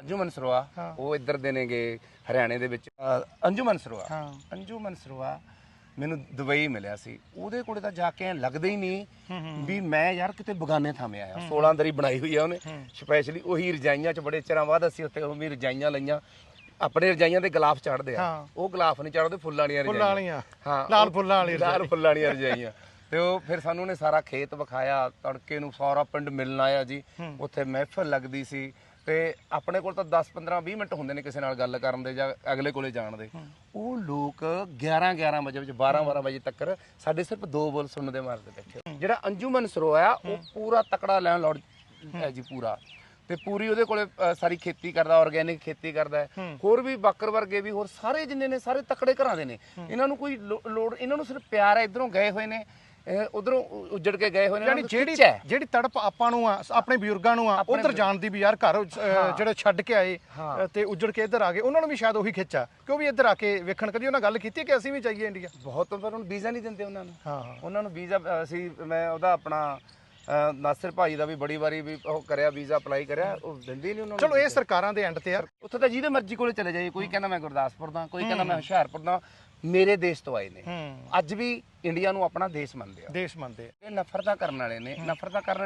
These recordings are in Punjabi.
ਅੰਜੁਮਨ ਸਰੋਆ ਉਹ ਇੱਧਰ ਦੇ ਨੇਗੇ ਹਰਿਆਣੇ ਦੇ ਵਿੱਚ ਅੰਜੁਮਨ ਸਰੋਆ ਮੈਨੂੰ ਦੁਬਈ ਮਿਲਿਆ ਸੀ ਉਹਦੇ ਕੋਲੇ ਤਾਂ ਜਾ ਕੇ ਐਂ ਲੱਗਦਾ ਹੀ ਨਹੀਂ ਵੀ ਮੈਂ ਯਾਰ ਕਿਤੇ ਬਗਾਨੇ ਥਾਵੇਂ ਆਇਆ 16 ਦਰੀ ਬਣਾਈ ਹੋਈ ਆ ਉਹਨੇ ਸਪੈਸ਼ਲੀ ਉਹੀ ਰਜਾਈਆਂ 'ਚ ਬੜੇ ਚਿਰਾਂ ਬਾਅਦ ਅਸੀਂ ਉੱਥੇ ਉਹ ਵੀ ਰਜਾਈਆਂ ਲਈਆਂ ਆਪਣੇ ਰਜਾਈਆਂ ਦੇ ਗਲਾਫ ਚੜ੍ਹਦੇ ਆ ਉਹ ਗਲਾਫ ਨਹੀਂ ਚੜ੍ਹਦੇ ਫੁੱਲਾਂ ਵਾਲੀਆਂ ਹਾਂ ਲਾਲ ਫੁੱਲਾਂ ਵਾਲੀਆਂ ਰਜਾਈਆਂ ਤੇ ਉਹ ਫਿਰ ਸਾਨੂੰ ਉਹਨੇ ਸਾਰਾ ਖੇਤ ਵਿਖਾਇਆ ਤੜਕੇ ਨੂੰ ਸਾਰਾ ਪਿੰਡ ਮਿਲਣ ਆਇਆ ਜੀ ਉੱਥੇ ਮਹਿਫਲ ਲੱਗਦੀ ਸੀ ਤੇ ਆਪਣੇ ਕੋਲ ਤਾਂ 10-15-20 ਮਿੰਟ ਹੁੰਦੇ ਨੇ ਕਿਸੇ ਨਾਲ ਗੱਲ ਕਰਨ ਦੇ ਜਾਂ ਅਗਲੇ ਕੋਲੇ ਜਾਣ ਦੇ ਉਹ ਲੋਕ 11 ਵਜੇ ਵਿੱਚ 12 ਵਜੇ ਤੱਕ ਸਾਡੇ ਸਿਰਫ 2 ਬੋਲ ਸੁਣਨ ਦੇ ਮਾਰਦੇ ਬੈਠੇ ਜਿਹੜਾ ਅੰਜੁਮਨ ਸਰੋਆ ਉਹ ਪੂਰਾ ਤਕੜਾ ਲੈਣ ਲੋੜ ਹੈ ਜੀ ਪੂਰਾ ਤੇ ਪੂਰੀ ਉਹਦੇ ਕੋਲੇ ਸਾਰੀ ਖੇਤੀ ਕਰਦਾ ਆਰਗੈਨਿਕ ਖੇਤੀ ਕਰਦਾ ਹੋਰ ਵੀ ਬਾਕਰ ਵਰਗੇ ਵੀ ਹੋਰ ਸਾਰੇ ਜਿੰਨੇ ਨੇ ਸਾਰੇ ਤਕੜੇ ਘਰਾਂ ਦੇ ਨੇ ਇਹਨਾਂ ਨੂੰ ਕੋਈ ਲੋੜ ਇਹਨਾਂ ਨੂੰ ਸਿਰਫ ਪਿਆਰ ਹੈ ਇਧਰੋਂ ਗਏ ਹੋਏ ਨੇ ਉਧਰੋਂ ਉੱਜੜ ਕੇ ਗਏ ਹੋਏ ਨੇ ਜਿਹੜੀ ਤੜਪ ਆਪਾਂ ਨੂੰ ਆ ਆਪਣੇ ਬਜ਼ੁਰਗਾਂ ਨੂੰ ਆ ਉਧਰ ਜਾਣ ਦੀ ਵੀ ਯਾਰ ਘਰ ਜਿਹੜੇ ਛੱਡ ਕੇ ਆਏ ਤੇ ਉੱਜੜ ਕੇ ਇੱਧਰ ਆ ਗਏ ਉਹਨਾਂ ਨੂੰ ਵੀ ਸ਼ਾਇਦ ਉਹੀ ਖਿੱਚਾ ਕਿ ਉਹ ਵੀ ਇੱਧਰ ਆ ਕੇ ਵੇਖਣ ਕਦੀ ਉਹਨਾਂ ਗੱਲ ਕੀਤੀ ਕਿ ਅਸੀਂ ਵੀ ਚਾਹੀਏ ਇੰਡੀਆ ਬਹੁਤ ਪਰ ਉਹਨੂੰ ਵੀਜ਼ਾ ਨਹੀਂ ਦਿੰਦੇ ਉਹਨਾਂ ਨੂੰ ਵੀਜ਼ਾ ਅਸੀਂ ਮੈਂ ਉਹਦਾ ਆਪਣਾ ਨਾਸਿਰ ਭਾਈ ਦਾ ਵੀ ਬੜੀ ਵਾਰੀ ਵੀ ਉਹ ਕਰਿਆ ਵੀਜ਼ਾ ਅਪਲਾਈ ਕਰਿਆ ਉਹ ਦਿੰਦੇ ਨਹੀਂ ਉਹਨਾਂ ਨੂੰ ਚਲੋ ਇਹ ਸਰਕਾਰਾਂ ਦੇ ਐਂਡ ਤੇ ਯਾਰ ਉੱਥੇ ਤਾਂ ਜਿਹਦੇ ਮਰਜ਼ੀ ਕੋਲੇ ਚਲੇ ਜਾਈਏ ਕੋਈ ਕਹਿੰਦਾ ਮੈਂ ਗੁਰਦਾਸਪੁਰ ਦਾ ਕੋਈ ਕਹਿੰਦਾ ਮੈਂ ਹੁਸ਼ਿਆਰਪੁਰ ਦਾ ਮੇਰੇ ਦੇਸ਼ ਤੋਂ ਆਏ ਨੇ ਅੱਜ ਵੀ ਇੰਡੀਆ ਨੂੰ ਆਪਣਾ ਦੇਸ਼ ਮੰਨਦੇ ਆ ਇਹ ਨਫ਼ਰਤਾਂ ਕਰਨ ਵਾਲੇ ਨੇ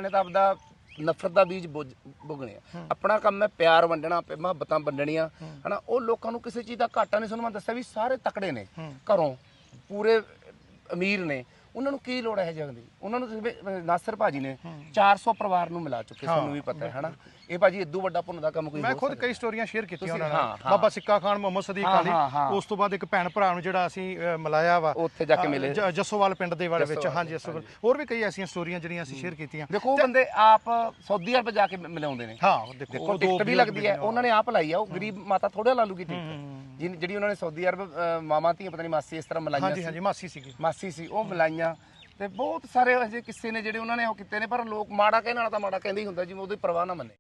ਤਾਂ ਆਪਦਾ ਨਫ਼ਰਤ ਦਾ ਬੀਜ ਬੁਗਣੇ ਆ ਆਪਣਾ ਕੰਮ ਹੈ ਪਿਆਰ ਵੰਡਣਾ ਮੁਹੱਬਤਾਂ ਵੰਡਣੀਆਂ ਹਨਾ ਉਹ ਲੋਕਾਂ ਨੂੰ ਕਿਸੇ ਚੀਜ਼ ਦਾ ਘਾਟਾ ਨਹੀਂ ਸਾਨੂੰ ਮੈਂ ਦੱਸਿਆ ਵੀ ਸਾਰੇ ਤਕੜੇ ਨੇ ਘਰੋਂ ਪੂਰੇ ਅਮੀਰ ਨੇ ਉਹਨਾਂ ਨੂੰ ਕੀ ਲੋੜ ਹੈ ਜਗ ਦੀ ਉਹਨਾਂ ਨੂੰ ਨਾਸਰ ਭਾਜੀ ਨੇ 400 ਪਰਿਵਾਰ ਨੂੰ ਮਿਲਾ ਚੁੱਕੇ ਤੁਹਾਨੂੰ ਵੀ ਪਤਾ ਹੈ ਹਨਾ ਇਹ ਭਾਜੀ ਇਦੋਂ ਵੱਡਾ ਪੁੰਨ ਦਾ ਕੰਮ ਕੋਈ ਮੈਂ ਖੁਦ ਕਈ ਸਟੋਰੀਆਂ ਸ਼ੇਅਰ ਕੀਤੀਆਂ ਉਹਨਾਂ ਨਾਲ ਬਾਬਾ ਸਿੱਕਾ ਖਾਨ ਮੁਹੰਮਦ ਸਦੀਕ ਅਲੀ ਉਸ ਤੋਂ ਬਾਅਦ ਇੱਕ ਭੈਣ ਭਰਾ ਨੂੰ ਜਿਹੜਾ ਅਸੀਂ ਮਿਲਾਇਆ ਵਾ ਉੱਥੇ ਜਾ ਕੇ ਮਿਲੇ ਜੱਸੋਵਾਲ ਪਿੰਡ ਦੇ ਵਾਲੇ ਵਿੱਚ ਹਾਂਜੀ ਜੱਸੋਵਾਲ ਹੋਰ ਵੀ ਕਈ ਐਸੀਆਂ ਸਟੋਰੀਆਂ ਜਿਹੜੀਆਂ ਅਸੀਂ ਸ਼ੇਅਰ ਕੀਤੀਆਂ ਦੇਖੋ ਉਹ ਬੰਦੇ ਆਪ ਸਾਊਦੀ ਅਰਬ ਜਾ ਕੇ ਮਿਲਾਉਂਦੇ ਨੇ ਦੇਖੋ ਟਿਕਟ ਵੀ ਲੱਗਦੀ ਹੈ ਉਹਨਾਂ ਨੇ ਆਪ ਲਾਈ ਆ ਉਹ ਗਰੀਬ ਮਾਤਾ ਥੋੜਾ ਲਾ ਲੂਗੀ ਟਿਕਟ ਜਿਹੜੀ ਉਹਨਾਂ ਨੇ ਸਾਊਦੀ ਅਰਬ ਮਾਮਾ ਧੀਆਂ ਪਤਾ ਨਹੀਂ ਮਾਸੀ ਇਸ ਤਰ੍ਹਾਂ ਮਿਲਾਈਆਂ ਹਾਂਜੀ ਮਾਸੀ ਸੀ ਉਹ ਮਿਲਾਈਆਂ ਤੇ ਬਹੁਤ ਸਾਰੇ ਅਜੇ ਕਿੱਸੇ ਨੇ ਜਿਹੜੇ ਉਹਨਾਂ ਨੇ ਉਹ ਕੀਤੇ ਨੇ ਪਰ ਲੋਕ ਮਾੜਾ ਕਹਿਣ ਵਾਲਾ ਤਾਂ ਮਾੜਾ ਕਹਿੰਦੇ ਹੀ ਹੁੰਦਾ ਜਿਵੇਂ ਉਹਦੀ ਪਰਵਾਹ ਨਾ ਮੰਨੇ